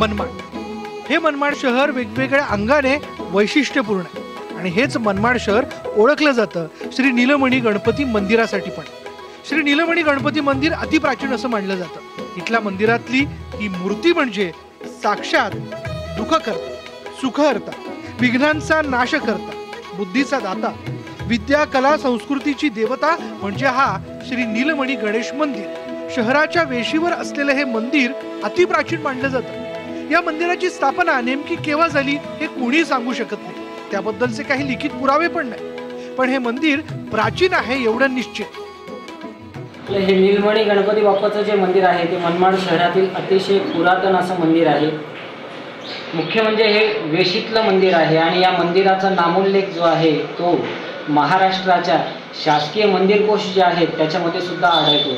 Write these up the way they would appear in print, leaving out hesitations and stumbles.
मनमाड। हे मनमाड शहर वेगवेगळ्या अंगाने वैशिष्ट्यपूर्ण आहे आणि हेच मनमाड शहर ओळखलं जातं श्री नीलमणी गणपती मंदिरासाठी पण। श्री नीलमणी गणपती मंदिर अतिप्राचीन असं मानलं जातं। इथल्या मंदिरातली ही मूर्ती म्हणजे साक्षात दुःखकर्ता, सुखहर्ता, विघ्नांचा नाश करता, बुद्धीचा दाता, विद्या कला संस्कृतीची देवता म्हणजे हा श्री नीलमणी गणेश मंदिर। शहराच्या वेशीवर असलेले हे मंदिर अतिप्राचीन मानलं जातं। या मंदिराची स्थापना नेमकी केव्हा झाली हे कोणी सांगू शकत नाही, त्याबद्दलचे काही लिखित पुरावे पण नाही, पण हे मंदिर प्राचीन आहे एवढं निश्चित। हे नीलमणी गणपती बाप्पाचं जे मंदिर आहे ते मनमाड शहरातील अतिशय पुरातन असं मंदिर आहे। मुख्य म्हणजे हे वेशीतलं मंदिर आहे आणि या मंदिराचा नामोल्लेख जो आहे तो महाराष्ट्राच्या शासकीय मंदिर कोश जे आहेत त्याच्यामध्ये सुद्धा आढळतो।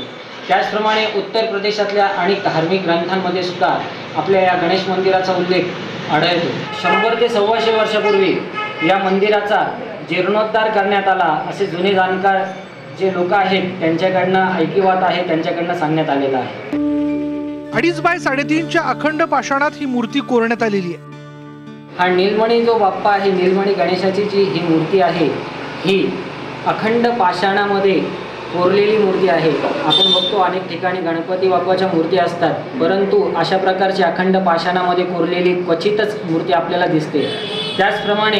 त्याचप्रमाणे उत्तर प्रदेशातल्या अनेक धार्मिक ग्रंथांमध्ये सुद्धा आपल्या या गणेश मंदिराचा उल्लेख आढळतो। 100 ते 125 वर्षापूर्वी या मंदिराचा जीर्णोद्धार करण्यात आला असे जुने जाणकार जे लोक आहेत त्यांच्याकडनं ऐकिवात आहे, त्यांच्याकडनं सांगण्यात आलेलं आहे। 2.5 बाय 3.5च्या अखंड पाषाणात ही मूर्ती कोरण्यात आलेली आहे। हा नीलमणी जो बाप्पा आहे, नीलमणी गणेशाची जी ही मूर्ती आहे ही अखंड पाषाणामध्ये कोरलेली मूर्ती आहे। आपण बघतो अनेक ठिकाणी गणपती बाप्पाच्या मूर्ती असतात, परंतु अशा प्रकारची अखंड पाषाणामध्ये कोरलेली क्वचितच मूर्ती आपल्याला दिसते। त्याचप्रमाणे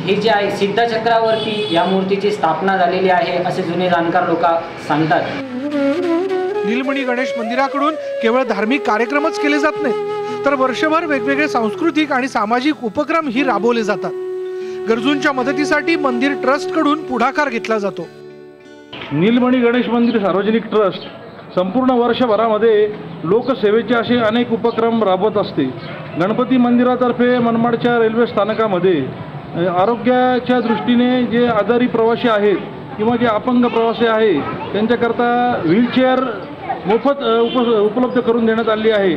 ही जी आहे सिद्धचक्रावरती या मूर्तीची स्थापना झालेली आहे असे जुने जाणकार लोक सांगतात। नीलमणी गणेश मंदिराकडून केवळ धार्मिक कार्यक्रमच केले जात नाहीत, तर वर्षभर वेगवेगळे सांस्कृतिक आणि सामाजिक उपक्रम ही राबवले जातात। गरजूंच्या मदतीसाठी मंदिर ट्रस्ट कडून पुढाकार घेतला जातो। नीलमणी गणेश मंदिर सार्वजनिक ट्रस्ट संपूर्ण वर्षभरामध्ये लोकसेवेचे असे अनेक उपक्रम राबवत असते। गणपती मंदिरातर्फे मनमाडच्या रेल्वे स्थानकामध्ये आरोग्याच्या दृष्टीने जे आजारी प्रवासी आहेत किंवा जे अपंग प्रवासी आहे त्यांच्याकरता व्हीलचेअर मोफत उपलब्ध करून देण्यात आली आहे।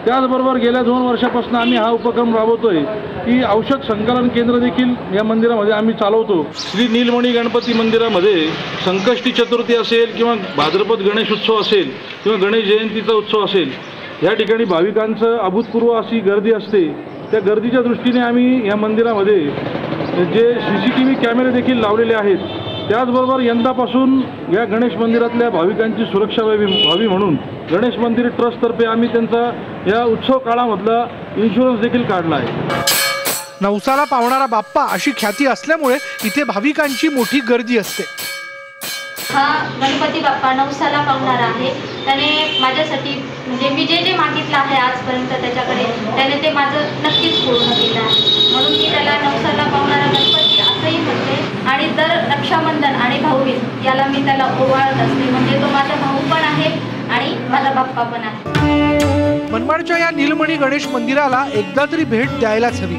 त्याचबरोबर गेल्या 2 वर्षापासून आम्ही हा उपक्रम राबवतोय की औषध संकलन केंद्र देखील या मंदिरामध्ये आम्ही चालवतो। श्री नीलमणी गणपती मंदिरामध्ये संकष्टी चतुर्थी असेल किंवा भाद्रपद गणेश उत्सव असेल किंवा गणेश जयंतीचा उत्सव असेल, या ठिकाणी भाविकांचं अभूतपूर्व अशी गर्दी असते। त्या गर्दीच्या दृष्टीने आम्ही या मंदिरामध्ये जे CCTV कॅमेरे देखील लावलेले आहेत। त्याचबरोबर यंदापासून या गणेश मंदिरातल्या भाविकांची सुरक्षा व्हावी म्हणून गणेश मंदिर ट्रस्टतर्फे आम्ही त्यांचा या उत्सव काळामधला इन्शुरन्स देखील काढला आहे। नवसाला पावणारा बाप्पा अशी ख्याती असल्यामुळे इथे भाविकांची मोठी गर्दी असते। हा गणपती बाप्पा नवसाला पावणारा आहे। त्याने माझ्यासाठी म्हणजे मी जे मागितलं आहे आजपर्यंत त्याच्याकडे त्याने ते माझं नक्कीच पूर्ण केलं आहे, म्हणून मी त्याला नवसाला पावणारा गणपती असंही म्हणते। आणि दर रक्षाबंधन आणि भाऊबीज याला मी त्याला ओवाळत असते, म्हणजे तो माझा भाऊ पण आहे आणि माझा बाप्पा पण आहे। मनमाडच्या या नीलमणी गणेश मंदिराला एकदा तरी भेट द्यायलाच हवी।